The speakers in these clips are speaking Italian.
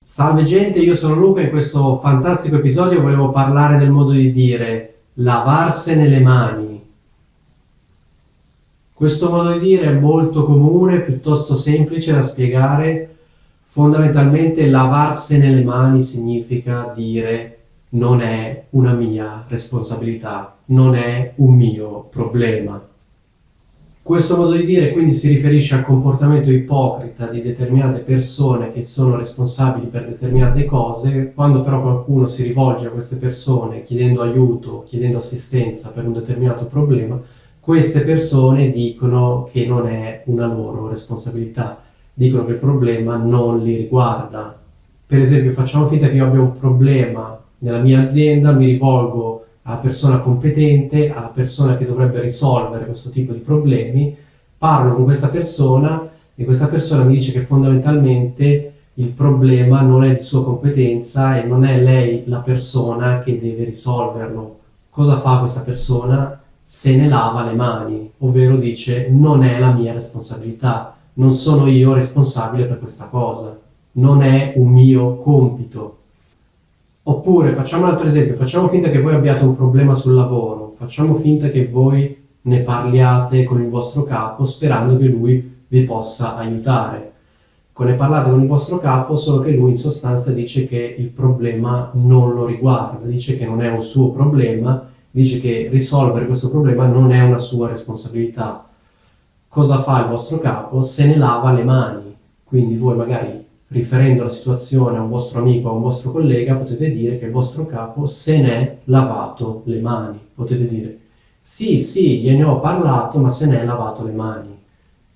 Salve gente, io sono Luca e in questo fantastico episodio volevo parlare del modo di dire lavarsene le mani. Questo modo di dire è molto comune, piuttosto semplice da spiegare. Fondamentalmente lavarsene le mani significa dire non è una mia responsabilità, non è un mio problema. Questo modo di dire quindi si riferisce al comportamento ipocrita di determinate persone che sono responsabili per determinate cose. Quando però qualcuno si rivolge a queste persone chiedendo aiuto, chiedendo assistenza per un determinato problema, queste persone dicono che non è una loro responsabilità, dicono che il problema non li riguarda. Per esempio, facciamo finta che io abbia un problema nella mia azienda, mi rivolgo alla persona competente, alla persona che dovrebbe risolvere questo tipo di problemi, parlo con questa persona e questa persona mi dice che fondamentalmente il problema non è di sua competenza e non è lei la persona che deve risolverlo. Cosa fa questa persona? Se ne lava le mani, ovvero dice non è la mia responsabilità, non sono io responsabile per questa cosa, non è un mio compito. Oppure facciamo un altro esempio, facciamo finta che voi abbiate un problema sul lavoro, facciamo finta che voi ne parliate con il vostro capo sperando che lui vi possa aiutare. Ne parlate con il vostro capo, solo che lui in sostanza dice che il problema non lo riguarda, dice che non è un suo problema, dice che risolvere questo problema non è una sua responsabilità. Cosa fa il vostro capo? Se ne lava le mani. Quindi voi magari riferendo la situazione a un vostro amico o a un vostro collega, potete dire che il vostro capo se n'è lavato le mani. Potete dire, sì, gliene ho parlato, ma se n'è lavato le mani.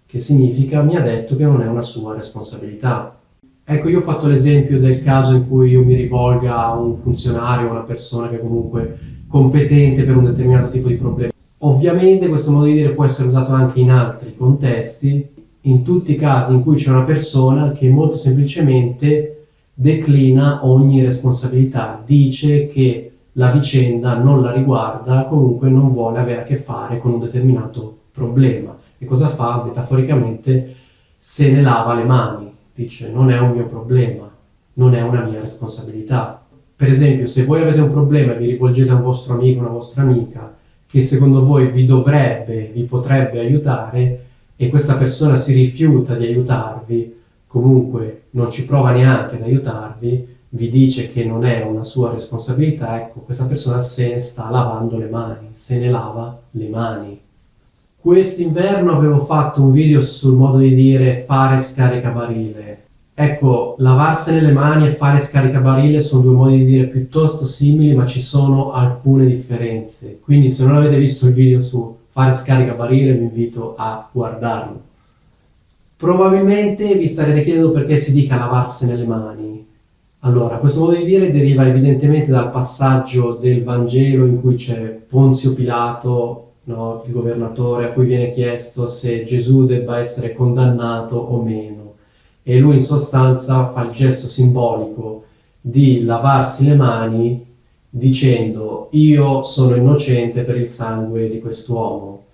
Che significa, mi ha detto che non è una sua responsabilità. Ecco, io ho fatto l'esempio del caso in cui io mi rivolga a un funzionario, a una persona che è comunque competente per un determinato tipo di problema. Ovviamente questo modo di dire può essere usato anche in altri contesti, in tutti i casi in cui c'è una persona che molto semplicemente declina ogni responsabilità, dice che la vicenda non la riguarda, comunque non vuole avere a che fare con un determinato problema. E cosa fa? Metaforicamente se ne lava le mani, dice non è un mio problema, non è una mia responsabilità. Per esempio, se voi avete un problema e vi rivolgete a un vostro amico, una vostra amica, che secondo voi vi potrebbe aiutare, e questa persona si rifiuta di aiutarvi, comunque non ci prova neanche ad aiutarvi, vi dice che non è una sua responsabilità, ecco, questa persona se ne sta lavando le mani, se ne lava le mani. Quest'inverno avevo fatto un video sul modo di dire fare scaricabarile. Ecco, lavarsene le mani e fare scaricabarile sono due modi di dire piuttosto simili, ma ci sono alcune differenze. Quindi se non avete visto il video su fare scaricabarile vi invito a guardarlo. Probabilmente vi starete chiedendo perché si dica lavarsene le mani. Allora, questo modo di dire deriva evidentemente dal passaggio del Vangelo in cui c'è Ponzio Pilato, no, il governatore, a cui viene chiesto se Gesù debba essere condannato o meno. E lui in sostanza fa il gesto simbolico di lavarsi le mani dicendo io sono innocente per il sangue di quest'uomo,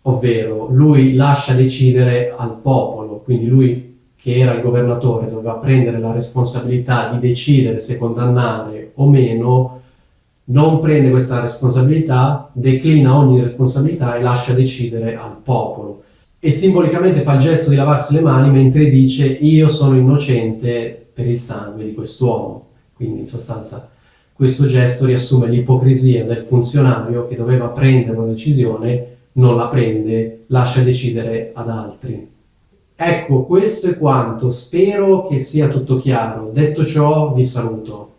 ovvero lui lascia decidere al popolo, quindi lui che era il governatore doveva prendere la responsabilità di decidere se condannare o meno, non prende questa responsabilità, declina ogni responsabilità e lascia decidere al popolo. E simbolicamente fa il gesto di lavarsi le mani mentre dice io sono innocente per il sangue di quest'uomo. Quindi in sostanza questo gesto riassume l'ipocrisia del funzionario che doveva prendere una decisione, non la prende, lascia decidere ad altri. Ecco, questo è quanto, spero che sia tutto chiaro. Detto ciò, vi saluto.